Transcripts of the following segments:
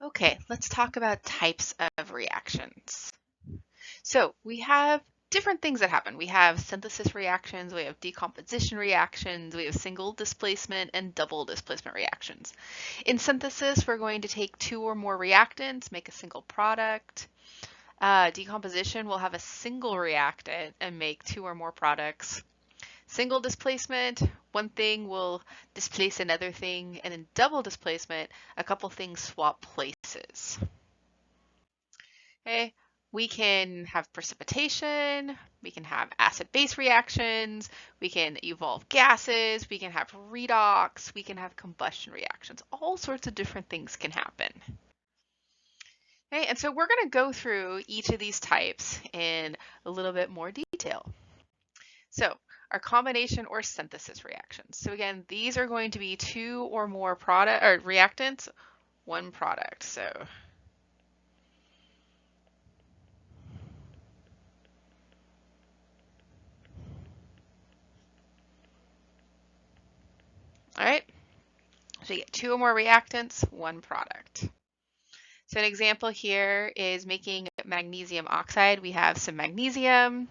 Okay, let's talk about types of reactions. So we have different things that happen. We have synthesis reactions, we have decomposition reactions, we have single displacement and double displacement reactions. In synthesis, we're going to take two or more reactants, make a single product. Decomposition will have a single reactant and make two or more products. Single displacement, one thing will displace another thing, and in double displacement, a couple things swap places. Okay, we can have precipitation, we can have acid-base reactions, we can evolve gases, we can have redox, we can have combustion reactions. All sorts of different things can happen. Okay, and so we're going to go through each of these types in a little bit more detail. So our combination or synthesis reactions. So again, these are going to be two or more product or reactants, one product. So all right, so you get two or more reactants, one product. So an example here is making magnesium oxide. We have some magnesium,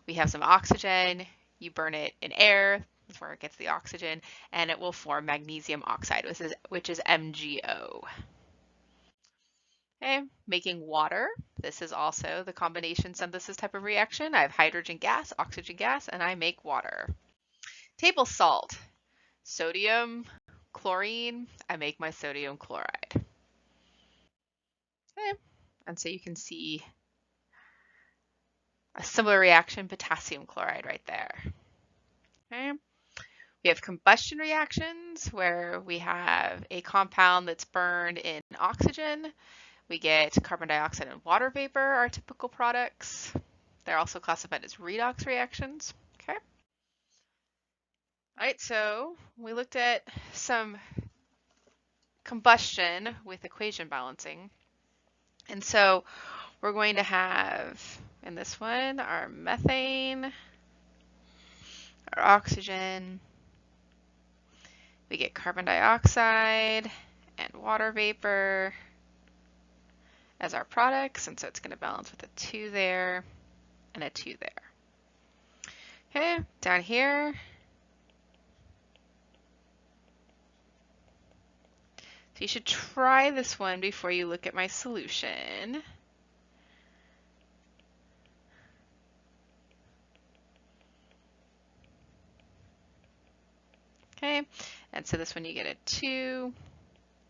we have some oxygen, you burn it in air, that's where it gets the oxygen, and it will form magnesium oxide, which is MgO. Okay, making water. This is also the combination synthesis type of reaction. I have hydrogen gas, oxygen gas, and I make water. Table salt, sodium, chlorine, I make my sodium chloride. Okay, and so you can see a similar reaction, potassium chloride right there. Okay. We have combustion reactions where we have a compound that's burned in oxygen. We get carbon dioxide and water vapor are typical products. They're also classified as redox reactions. Okay. All right, so we looked at some combustion with equation balancing. And so we're going to have, in this one, our methane, our oxygen, we get carbon dioxide and water vapor as our products, and so it's going to balance with a 2 there and a 2 there. Okay, down here, so you should try this one before you look at my solution. Okay, and so this one you get a 2,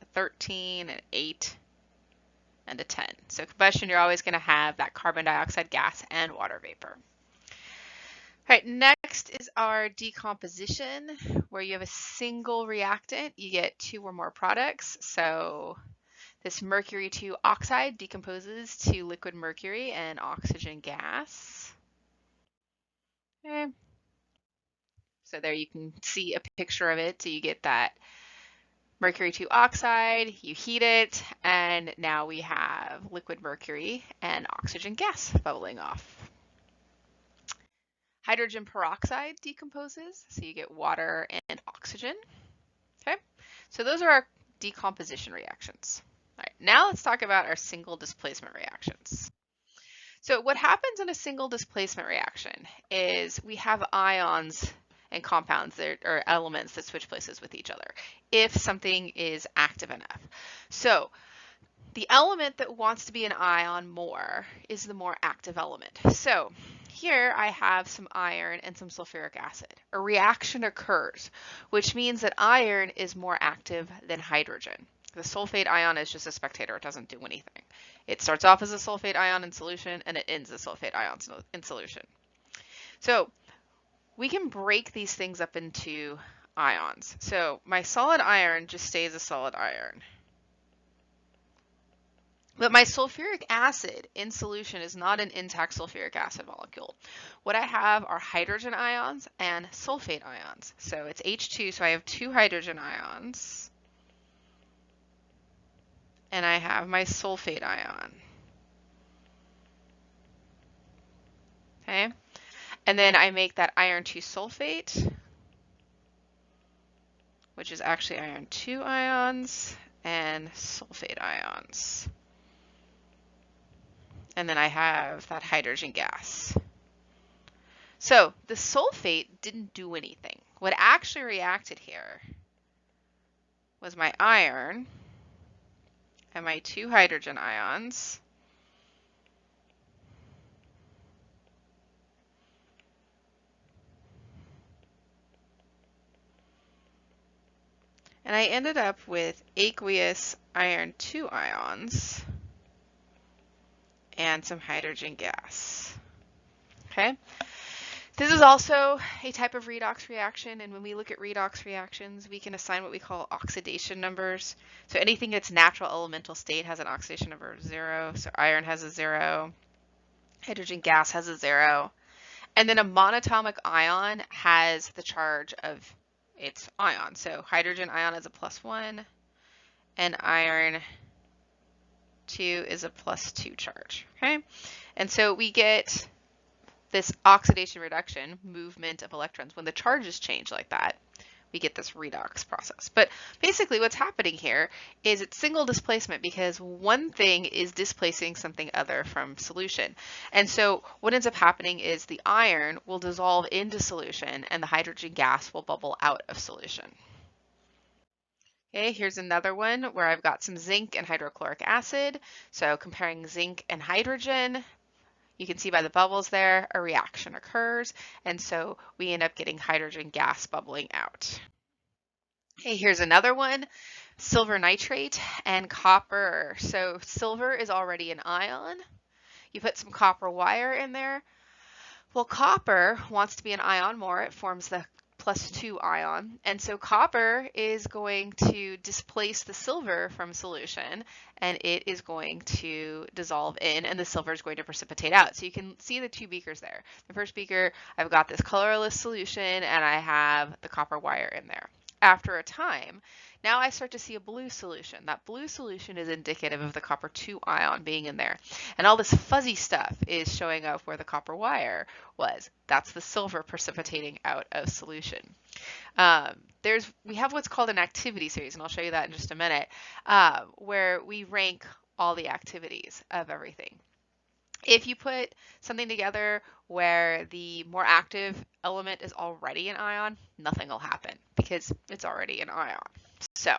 a 13, an 8, and a 10. So combustion, you're always going to have that carbon dioxide gas and water vapor. All right, next is our decomposition, where you have a single reactant, you get two or more products. So this mercury 2 oxide decomposes to liquid mercury and oxygen gas. Okay. So there you can see a picture of it. So you get that mercury 2 oxide, you heat it, and now we have liquid mercury and oxygen gas bubbling off. Hydrogen peroxide decomposes, so you get water and oxygen. Okay, so those are our decomposition reactions. All right, now let's talk about our single displacement reactions. So what happens in a single displacement reaction is we have ions and compounds or elements that switch places with each other if something is active enough. So the element that wants to be an ion more is the more active element. So here I have some iron and some sulfuric acid. A reaction occurs, which means that iron is more active than hydrogen. The sulfate ion is just a spectator. It doesn't do anything. It starts off as a sulfate ion in solution and it ends as sulfate ions in solution. So we can break these things up into ions. So my solid iron just stays a solid iron. But my sulfuric acid in solution is not an intact sulfuric acid molecule. What I have are hydrogen ions and sulfate ions. So it's H2, so I have 2 hydrogen ions. And I have my sulfate ion. Okay? And then I make that iron 2 sulfate, which is actually iron 2 ions. and sulfate ions. And then I have that hydrogen gas. So the sulfate didn't do anything. What actually reacted here was my iron and my 2 hydrogen ions. And I ended up with aqueous iron 2 ions and some hydrogen gas. Okay? This is also a type of redox reaction, and when we look at redox reactions, we can assign what we call oxidation numbers. So anything that's natural elemental state has an oxidation number of 0. So iron has a 0, hydrogen gas has a 0, and then a monatomic ion has the charge of its ion. So hydrogen ion is a +1, and iron 2 is a +2 charge. Okay, and so we get this oxidation reduction, movement of electrons. When the charges change like that, we get this redox process. But basically what's happening here is it's single displacement because one thing is displacing something other from solution. And so what ends up happening is the iron will dissolve into solution and the hydrogen gas will bubble out of solution. Okay, here's another one where I've got some zinc and hydrochloric acid. So comparing zinc and hydrogen, you can see by the bubbles there, a reaction occurs, and so we end up getting hydrogen gas bubbling out. Okay, here's another one, silver nitrate and copper. So silver is already an ion. You put some copper wire in there. Well, copper wants to be an ion more. It forms the +2 ion. And so copper is going to displace the silver from solution, and it is going to dissolve in, and the silver is going to precipitate out. So you can see the 2 beakers there. The first beaker, I've got this colorless solution, and I have the copper wire in there. After a time, now I start to see a blue solution. That blue solution is indicative of the copper 2 ion being in there. And all this fuzzy stuff is showing up where the copper wire was. That's the silver precipitating out of solution. We have what's called an activity series, and I'll show you that in just a minute, where we rank all the activities of everything. If you put something together where the more active element is already an ion, nothing will happen because it's already an ion. So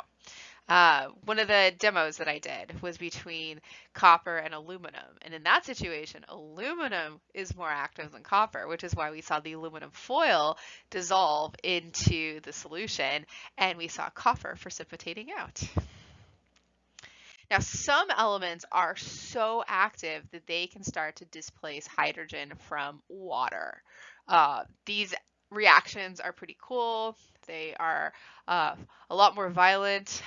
one of the demos that I did was between copper and aluminum. And in that situation, aluminum is more active than copper, which is why we saw the aluminum foil dissolve into the solution and we saw copper precipitating out. Now, some elements are so active that they can start to displace hydrogen from water. These reactions are pretty cool. They are a lot more violent.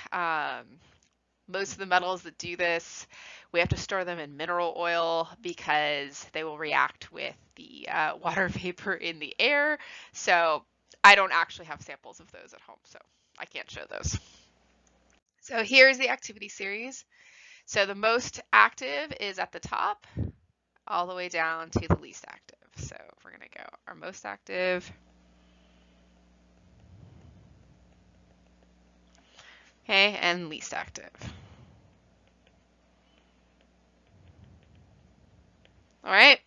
Most of the metals that do this, we have to store them in mineral oil because they will react with the water vapor in the air. So I don't actually have samples of those at home, so I can't show those. So here's the activity series. So the most active is at the top, all the way down to the least active. So we're going to go our most active. Okay, and least active. All right,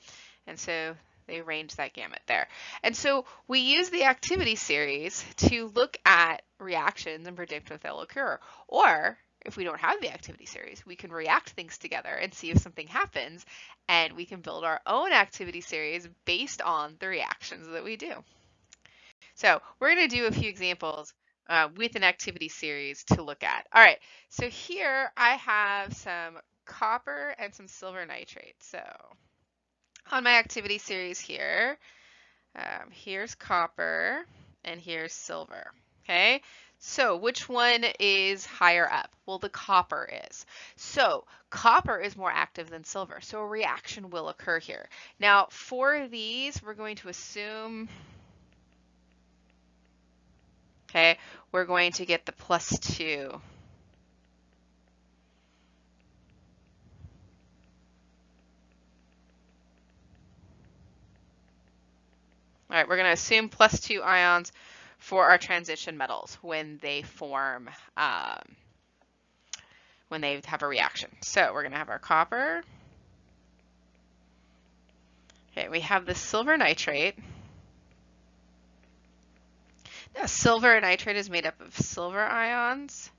and so they range that gamut there. And so we use the activity series to look at reactions and predict what they'll occur. Or if we don't have the activity series, we can react things together and see if something happens, and we can build our own activity series based on the reactions that we do. So we're going to do a few examples with an activity series to look at. All right, so here I have some copper and some silver nitrate. So on my activity series here, here's copper and here's silver. Okay, so which one is higher up? Well, the copper is. So copper is more active than silver, so a reaction will occur here. Now for these, we're going to assume, okay, we're going to get the +2. All right, we're going to assume +2 ions for our transition metals when they form when they have a reaction. So we're going to have our copper. Okay, we have the silver nitrate. Now, silver nitrate is made up of silver ions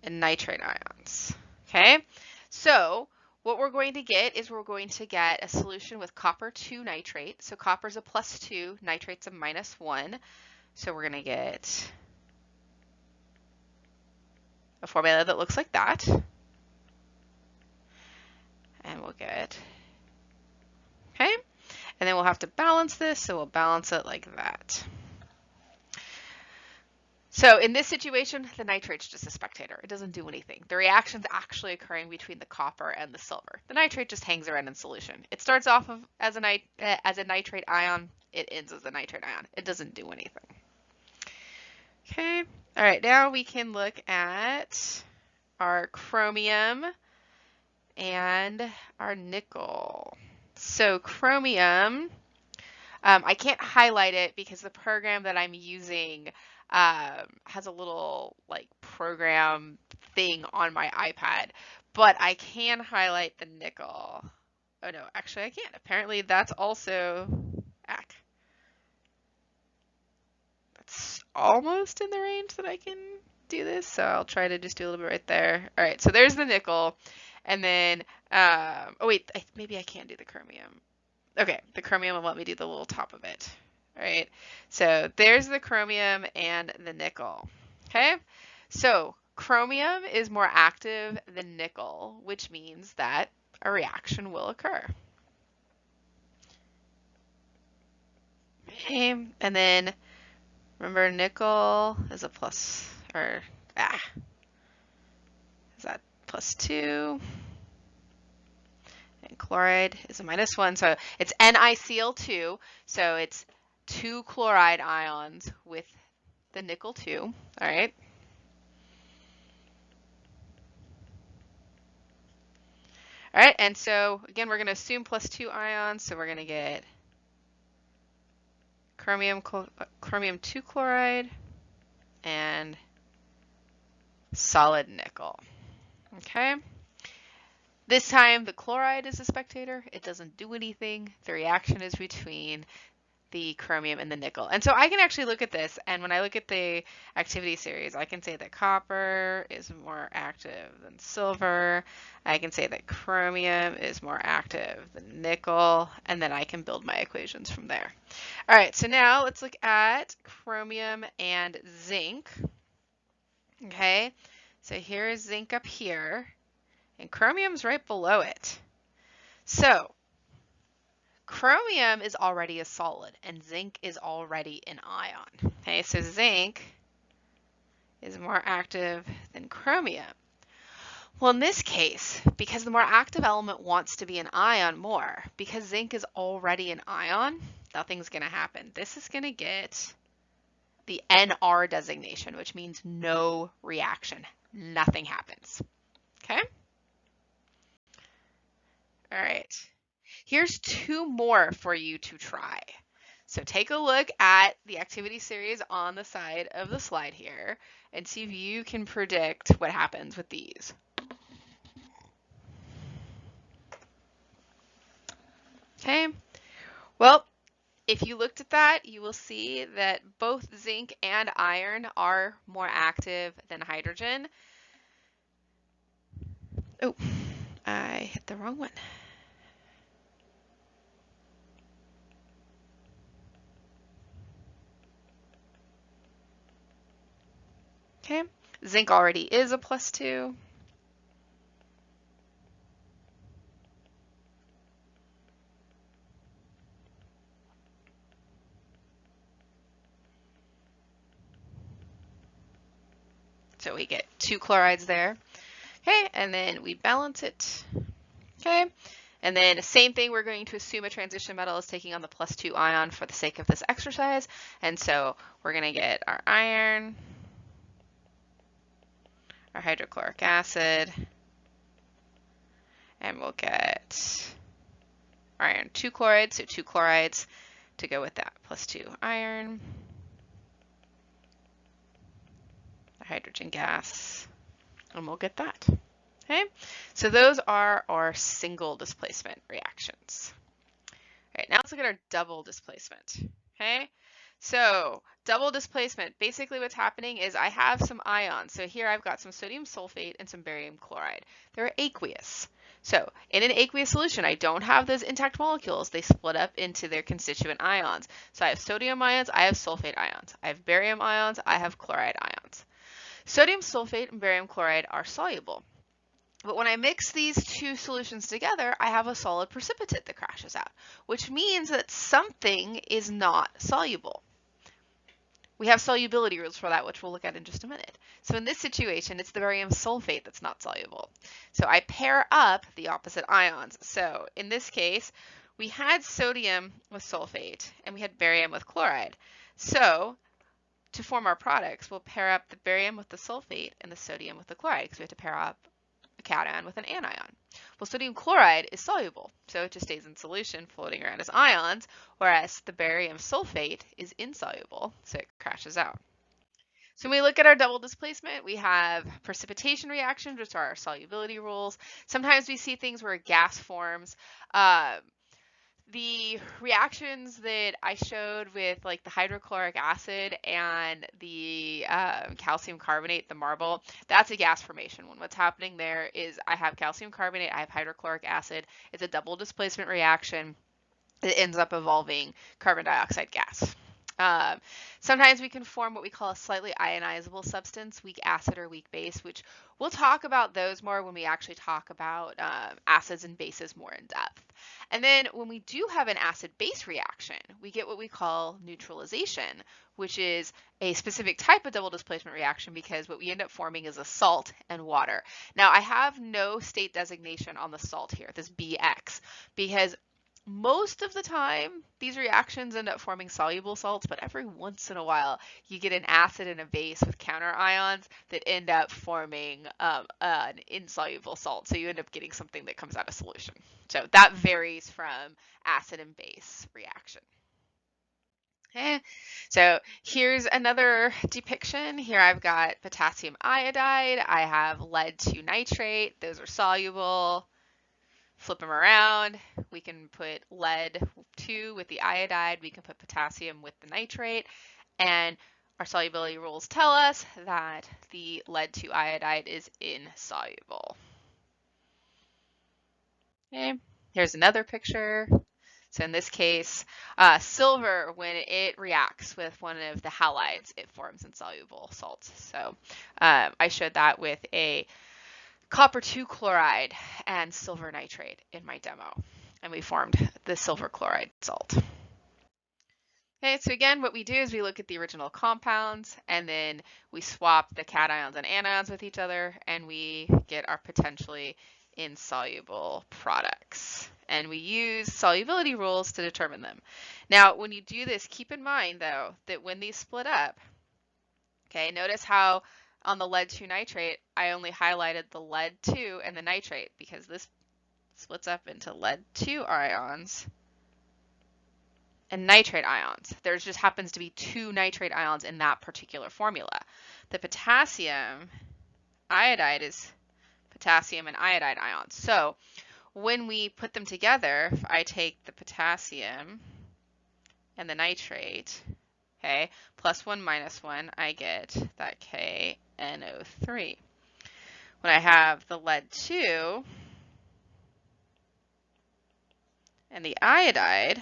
and nitrate ions. Okay, so what we're going to get is we're going to get a solution with copper 2 nitrate. So copper is a +2, nitrate's a -1. So we're going to get a formula that looks like that. And we'll get, okay, and then we'll have to balance this, so we'll balance it like that. So in this situation, the nitrate's just a spectator. It doesn't do anything. The reaction's actually occurring between the copper and the silver. The nitrate just hangs around in solution. It starts off as a nitrate ion. It ends as a nitrate ion. It doesn't do anything. Okay. All right. Now we can look at our chromium and our nickel. So chromium, I can't highlight it because the program that I'm using has a little like program thing on my iPad, but I can highlight the nickel. Oh no, actually I can't. Apparently that's also that's almost in the range that I can do this, so I'll try to just do a little bit right there. All right, so there's the nickel, and then oh wait, maybe I can do the chromium. Okay, the chromium will let me do the little top of it. All right, so there's the chromium and the nickel. Okay, so chromium is more active than nickel, which means that a reaction will occur. Okay, and then remember nickel is a plus, or is that +2? And chloride is a -1, so it's NiCl2, so it's 2 chloride ions with the nickel 2, all right? All right, and so again, we're going to assume +2 ions, so we're going to get chromium 2 chloride and solid nickel, okay? This time the chloride is a spectator. It doesn't do anything. The reaction is between the chromium and the nickel. And so I can actually look at this, and when I look at the activity series, I can say that copper is more active than silver. I can say that chromium is more active than nickel, and then I can build my equations from there. All right, so now let's look at chromium and zinc. Okay, so here is zinc up here, and chromium's right below it. So chromium is already a solid, and zinc is already an ion. Okay, so zinc is more active than chromium. Well, in this case, because the more active element wants to be an ion more, because zinc is already an ion, nothing's going to happen. This is going to get the NR designation, which means no reaction. Nothing happens. Okay? All right. Here's 2 more for you to try. So take a look at the activity series on the side of the slide here and see if you can predict what happens with these. Okay, well, if you looked at that, you will see that both zinc and iron are more active than hydrogen. Oh, I hit the wrong one. Okay, zinc already is a +2. So we get 2 chlorides there. Okay, and then we balance it. Okay, and then the same thing, we're going to assume a transition metal is taking on the +2 ion for the sake of this exercise. And so we're going to get our iron, our hydrochloric acid, and we'll get iron 2 chlorides, so 2 chlorides to go with that, +2 iron, the hydrogen gas, and we'll get that. Okay, so those are our single displacement reactions. All right, now let's look at our double displacement. Okay, so double displacement, basically what's happening is I have some ions. So here I've got some sodium sulfate and some barium chloride. They're aqueous. So in an aqueous solution, I don't have those intact molecules. They split up into their constituent ions. So I have sodium ions, I have sulfate ions. I have barium ions, I have chloride ions. Sodium sulfate and barium chloride are soluble. But when I mix these two solutions together, I have a solid precipitate that crashes out, which means that something is not soluble. We have solubility rules for that, which we'll look at in just a minute. So in this situation, it's the barium sulfate that's not soluble. So I pair up the opposite ions. So in this case, we had sodium with sulfate and we had barium with chloride. So to form our products, we'll pair up the barium with the sulfate and the sodium with the chloride because we have to pair up a cation with an anion. Well, sodium chloride is soluble, so it just stays in solution floating around as ions, whereas the barium sulfate is insoluble, so it crashes out. So when we look at our double displacement, we have precipitation reactions, which are our solubility rules. Sometimes we see things where a gas forms. The reactions that I showed with like the hydrochloric acid and the calcium carbonate, the marble, that's a gas formation one. What's happening there is I have calcium carbonate, I have hydrochloric acid. It's a double displacement reaction. It ends up evolving carbon dioxide gas. Sometimes we can form what we call a slightly ionizable substance, weak acid or weak base, which we'll talk about those more when we actually talk about acids and bases more in depth. And then when we do have an acid-base reaction, we get what we call neutralization, which is a specific type of double displacement reaction because what we end up forming is a salt and water. Now, I have no state designation on the salt here, this BX, because most of the time, these reactions end up forming soluble salts, but every once in a while, you get an acid and a base with counter ions that end up forming an insoluble salt. So you end up getting something that comes out of solution. So that varies from acid and base reaction. Okay, so here's another depiction. Here I've got potassium iodide. I have lead 2 nitrate. Those are soluble. Flip them around. We can put lead 2 with the iodide. We can put potassium with the nitrate. And our solubility rules tell us that the lead 2 iodide is insoluble. Okay, here's another picture. So in this case, silver, when it reacts with one of the halides, it forms insoluble salts. So I showed that with a copper 2 chloride and silver nitrate in my demo, and we formed the silver chloride salt. Okay, so again, what we do is we look at the original compounds and then we swap the cations and anions with each other and we get our potentially insoluble products. And we use solubility rules to determine them. Now, when you do this, keep in mind though, that when these split up, okay, notice how on the lead 2 nitrate, I only highlighted the lead 2 and the nitrate because this splits up into lead 2 ions and nitrate ions. There just happens to be 2 nitrate ions in that particular formula. The potassium iodide is potassium and iodide ions. So when we put them together, if I take the potassium and the nitrate, okay, plus 1 minus 1, I get that KNO3. When I have the lead 2 and the iodide,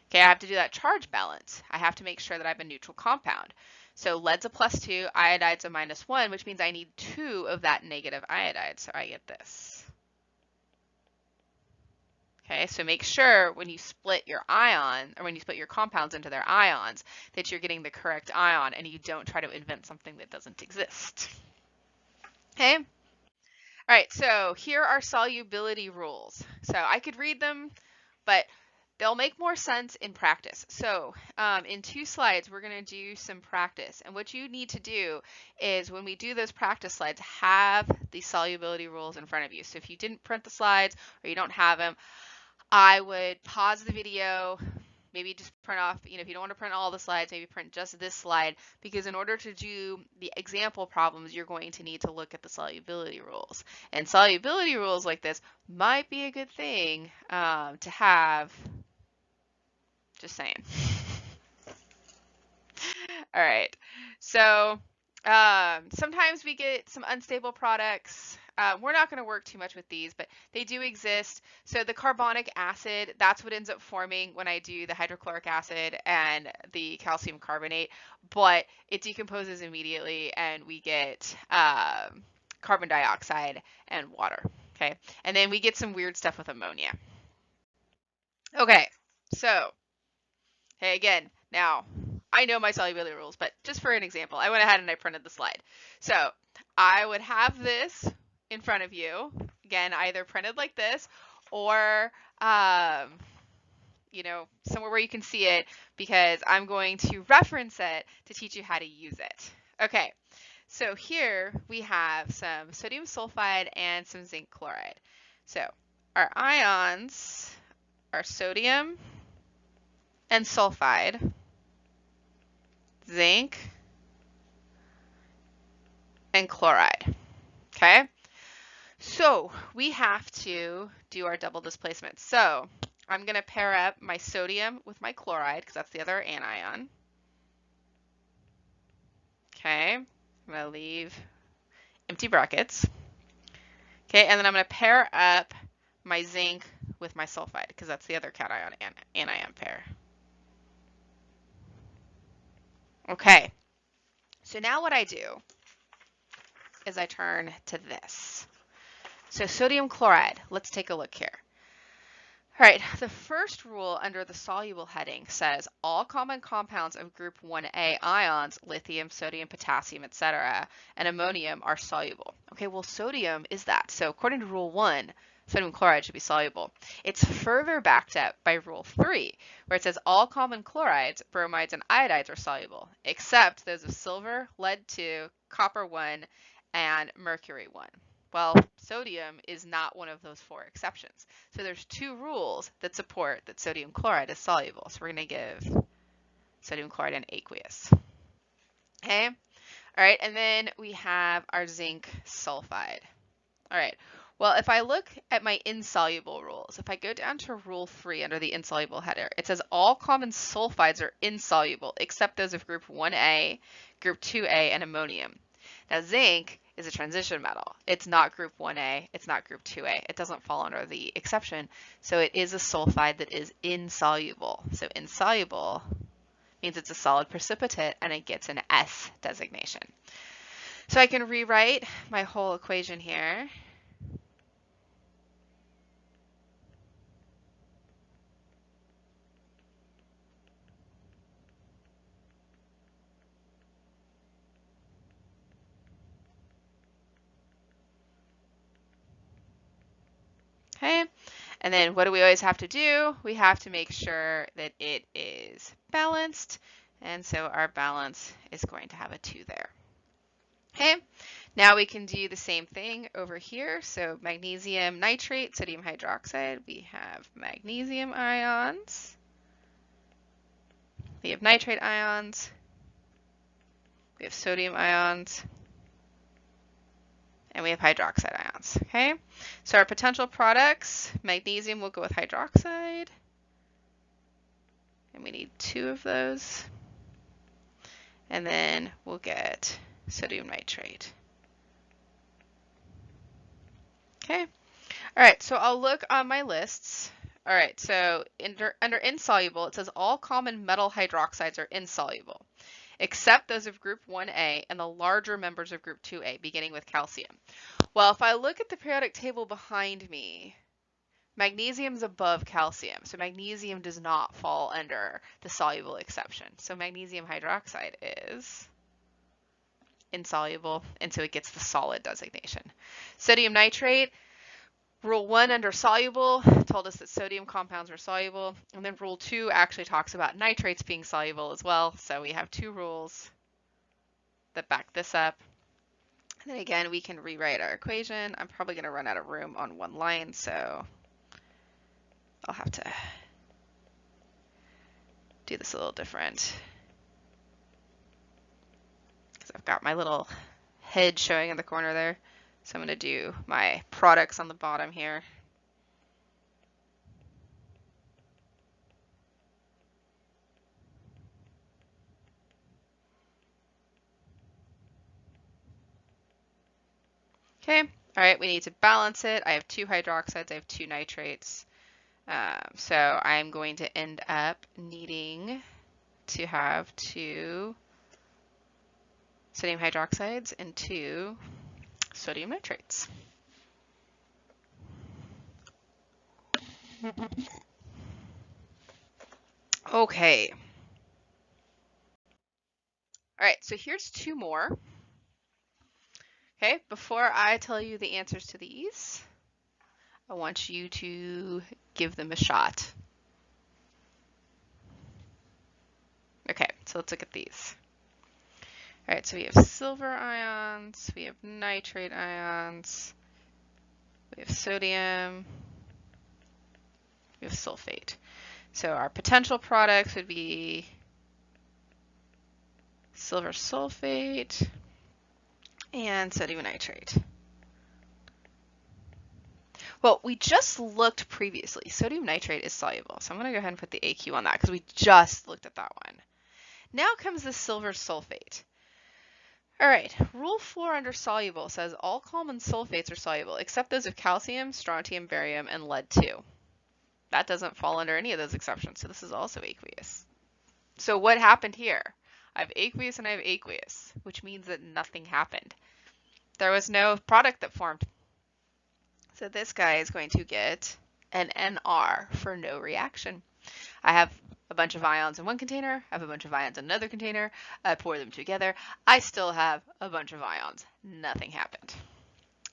okay, I have to do that charge balance. I have to make sure that I have a neutral compound. So lead's a plus 2, iodide's a minus 1, which means I need 2 of that negative iodide, so I get this. Okay, so make sure when you split your ion, or when you split your compounds into their ions, that you're getting the correct ion and you don't try to invent something that doesn't exist. Okay? All right, so here are solubility rules. So I could read them, but they'll make more sense in practice. So in 2 slides, we're going to do some practice. And what you need to do is when we do those practice slides, have the solubility rules in front of you. So if you didn't print the slides or you don't have them, I would pause the video, maybe just print off, if you don't want to print all the slides, maybe print just this slide, because in order to do the example problems, you're going to need to look at the solubility rules. And solubility rules like this might be a good thing to have. Just saying. All right. So sometimes we get some unstable products. We're not going to work too much with these, but they do exist. So the carbonic acid, that's what ends up forming when I do the hydrochloric acid and the calcium carbonate, but it decomposes immediately and we get carbon dioxide and water. Okay. And then we get some weird stuff with ammonia. Okay. So, hey, again, now I know my solubility rules, but just for an example, I went ahead and I printed the slide. So I would have this in front of you, again, either printed like this or, somewhere where you can see it, because I'm going to reference it to teach you how to use it. Okay, so here we have some sodium sulfide and some zinc chloride. So our ions are sodium and sulfide, zinc, and chloride. Okay, so we have to do our double displacement. So I'm going to pair up my sodium with my chloride, because that's the other anion. Okay, I'm going to leave empty brackets. Okay, and then I'm going to pair up my zinc with my sulfide, because that's the other cation anion pair. Okay, so now what I do is I turn to this. So sodium chloride, let's take a look here. All right, the first rule under the soluble heading says all common compounds of group 1A ions, lithium, sodium, potassium, etc., and ammonium are soluble. Okay, well, sodium is that. So according to rule 1, sodium chloride should be soluble. It's further backed up by rule 3, where it says all common chlorides, bromides, and iodides are soluble, except those of silver, lead 2, copper 1, and mercury 1. Well, sodium is not one of those 4 exceptions. So there's 2 rules that support that sodium chloride is soluble. So we're going to give sodium chloride an aqueous. Okay? All right, and then we have our zinc sulfide. All right, well, if I look at my insoluble rules, if I go down to rule 3 under the insoluble header, it says all common sulfides are insoluble except those of group 1A, group 2A, and ammonium. Now, zinc is a transition metal. It's not group 1A, it's not group 2A. It doesn't fall under the exception, so it is a sulfide that is insoluble. So insoluble means it's a solid precipitate and it gets an S designation. So I can rewrite my whole equation here. Okay, and then what do we always have to do? We have to make sure that it is balanced, and so our balance is going to have a 2 there. Okay, now we can do the same thing over here. So magnesium nitrate, sodium hydroxide, we have magnesium ions, we have nitrate ions, we have sodium ions, and we have hydroxide ions. Okay, so our potential products, magnesium will go with hydroxide, and we need 2 of those, and then we'll get sodium nitrate. Okay, all right, so I'll look on my lists. All right, so under insoluble, it says all common metal hydroxides are insoluble, except those of group 1A and the larger members of group 2A, beginning with calcium. Well, if I look at the periodic table behind me, magnesium's above calcium, so magnesium does not fall under the soluble exception. So magnesium hydroxide is insoluble, and so it gets the solid designation. Sodium nitrate, rule 1 under soluble told us that sodium compounds are soluble, and then rule 2 actually talks about nitrates being soluble as well, so we have 2 rules that back this up. And then again, we can rewrite our equation. I'm probably going to run out of room on one line, so I'll have to do this a little different. Because I've got my little head showing in the corner there. So I'm going to do my products on the bottom here. Okay, all right, we need to balance it. I have 2 hydroxides, I have 2 nitrates. So I'm going to end up needing to have 2 sodium hydroxides and 2 sodium nitrates. Okay. All right, so here's 2 more. Okay, before I tell you the answers to these, I want you to give them a shot. Okay, so let's look at these. All right, so we have silver ions, we have nitrate ions, we have sodium, we have sulfate. So our potential products would be silver sulfate and sodium nitrate. Well, we just looked previously. Sodium nitrate is soluble, so I'm going to go ahead and put the AQ on that because we just looked at that one. Now comes the silver sulfate. All right, rule 4 under soluble says all common sulfates are soluble except those of calcium, strontium, barium, and lead 2. That doesn't fall under any of those exceptions, so this is also aqueous. So what happened here? I have aqueous and I have aqueous, which means that nothing happened. There was no product that formed. So this guy is going to get an NR for no reaction. I have a bunch of ions in one container, I have a bunch of ions in another container, I pour them together, I still have a bunch of ions. Nothing happened.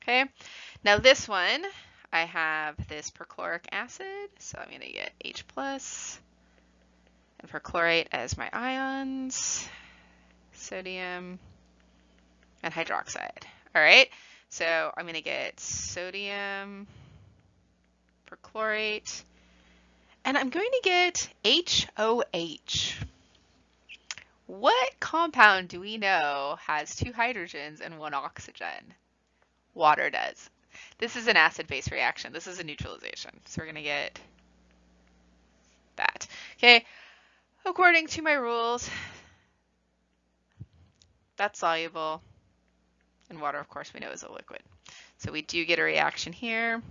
Okay, now this one, I have this perchloric acid, so I'm going to get H+, and perchlorate as my ions, sodium, and hydroxide. All right, so I'm going to get sodium perchlorate, and I'm going to get HOH. What compound do we know has 2 hydrogens and 1 oxygen? Water does. This is an acid-base reaction. This is a neutralization. So we're going to get that. Okay, according to my rules, that's soluble. And water, of course, we know is a liquid. So we do get a reaction here.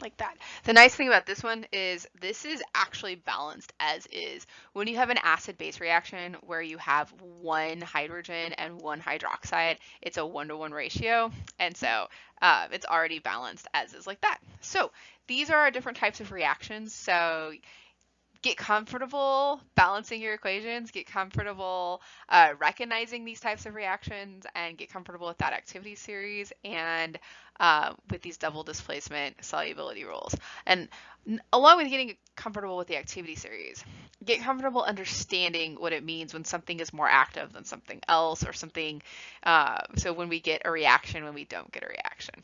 Like that. The nice thing about this one is this is actually balanced as is. When you have an acid-base reaction where you have 1 hydrogen and 1 hydroxide, it's a 1-to-1 ratio, and so it's already balanced as is like that. So these are our different types of reactions. So get comfortable balancing your equations, get comfortable recognizing these types of reactions, and get comfortable with that activity series and with these double displacement solubility rules. And along with getting comfortable with the activity series, get comfortable understanding what it means when something is more active than something else or something, so when we get a reaction, when we don't get a reaction.